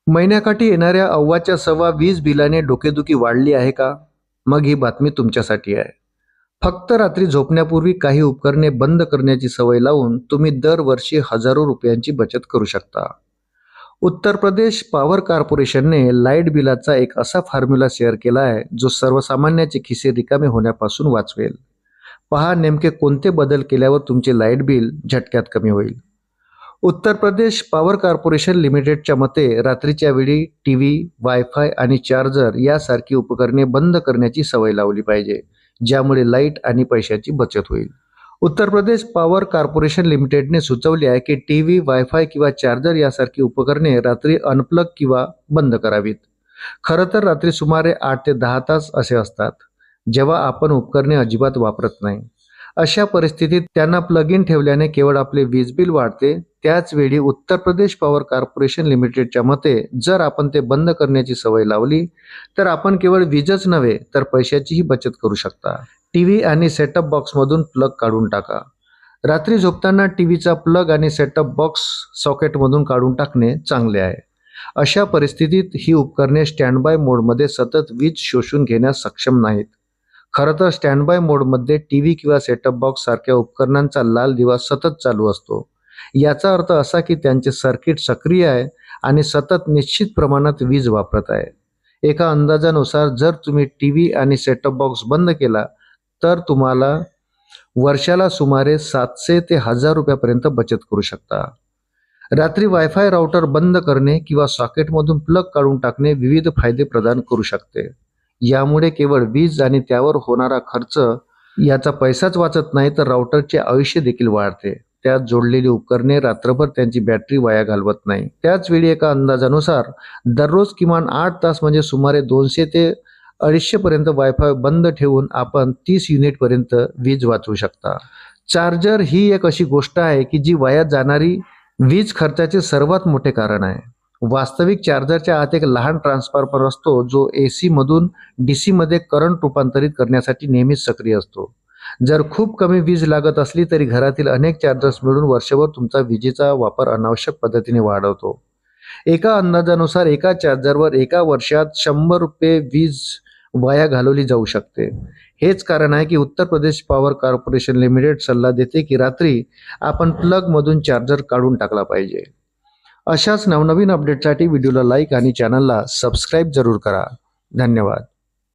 महिन्याकाठी येणाऱ्या अव्वाच्या सव्वा वीज बिलाने डोकेदुखी वाढली आहे का? मग ही बातमी तुमच्यासाठी आहे. फक्त रात्री झोपण्यापूर्वी काही उपकरणे बंद करण्याची सवय लावून तुम्ही दरवर्षी हजारो रुपयांची बचत करू शकता. उत्तर प्रदेश पॉवर कॉर्पोरेशनने लाईट बिलाचा एक असा फॉर्म्युला शेअर केला आहे जो सर्वसामान्याचे खिसे रिकामे होण्यापासून वाचवेल. पहा नेमके कोणते बदल केल्यावर तुमचे लाईट बिल झटक्यात कमी होईल. उत्तर प्रदेश पॉवर कॉर्पोरेशन लिमिटेडच्या मते रात्रीच्या वेळी टीव्ही, वायफाय आणि चार्जर यासारखी उपकरणे बंद करण्याची सवय लावली पाहिजे, ज्यामुळे लाईट आणि पैशाची बचत होईल. उत्तर प्रदेश पॉवर कॉर्पोरेशन लिमिटेडने सुचवले आहे की टीव्ही, वायफाय किंवा चार्जर यासारखी उपकरणे रात्री अनप्लग किंवा बंद करावीत. खरं तर रात्री सुमारे 8 ते 10 तास असे असतात, जेव्हा आपण उपकरणे अजिबात वापरत नाही. अशा परिस्थितीत त्यांना प्लग इन ठेवल्याने केवळ आपले वीज बिल वाढते. त्याच वेळी उत्तर प्रदेश पॉवर कॉर्पोरेशन लिमिटेडच्या मते जर आपण ते बंद करण्याची सवय लावली तर आपण केवळ वीजच नव्हे तर पैशाचीही बचत करू शकता. टीव्ही आणि सेटअप बॉक्समधून प्लग काढून टाका. रात्री झोपताना टीव्हीचा प्लग आणि सेटअप बॉक्स सॉकेटमधून काढून टाकणे चांगले आहे. अशा परिस्थितीत ही उपकरणे स्टँडबाय मोडमध्ये सतत वीज शोषून घेण्यास सक्षम नाहीत. खरं तर स्टँडबाय मोडमध्ये टीव्ही किंवा सेटअप बॉक्स सारख्या उपकरणांचा लाल दिवा सतत चालू असतो. याचा अर्थ असा की त्यांचे सर्किट सक्रिय आहे आणि सतत निश्चित प्रमाणात वीज वापरत आहे. एका अंदाजानुसार जर तुम्ही टीव्ही आणि सेटअप बॉक्स बंद केला तर तुम्हाला वर्षाला सुमारे 700 ते 1000 रुपयापर्यंत बचत करू शकता. रात्री वायफाय राउटर बंद करणे किंवा सॉकेटमधून प्लग काढून टाकणे विविध फायदे प्रदान करू शकते. यामुळे केवळ वीज आणि त्यावर होणारा खर्च याचा पैसाच वाचत नाही तर राउटरचे आयुष्य देखील वाढते. त्यात जोडलेली उपकरणे रात्रभर त्यांची बॅटरी वाया घालवत नाही. त्याच वेळी एका अंदाजानुसार दररोज किमान 8 तास म्हणजे सुमारे 200 ते 250 पर्यंत वायफाय बंद ठेवून आपण 30 युनिट पर्यंत वीज वाचवू शकता. चार्जर ही एक अशी गोष्ट आहे की जी वाया जाणारी वीज खर्चाचे सर्वात मोठे कारण आहे. वास्तविक चार्जरच्या आत एक लहान ट्रान्सफॉर्मर असतो जो AC मधून DC मध्ये करंट रूपांतरित करण्यासाठी नेहमीच सक्रिय असतो. जर खूप कमी वीज लागत असली तरी घरातील अनेक चार्जर्स मिळून वर्षभर तुमचा विजेचा वापर अनावश्यक पद्धतीने वाढवतो. एका अंदाजानुसार एका चार्जरवर एका वर्षात 100 रुपये वीज वाया घालवली जाऊ शकते. हेच कारण आहे की Uttar Pradesh power corporation limited सल्ला देते की रात्री आपण प्लग मधून चार्जर काढून टाकला पाहिजे. अशाच नवनवीन अपडेटसाठी व्हिडिओला लाईक आणि चॅनलला सबस्क्राईब जरूर करा. धन्यवाद.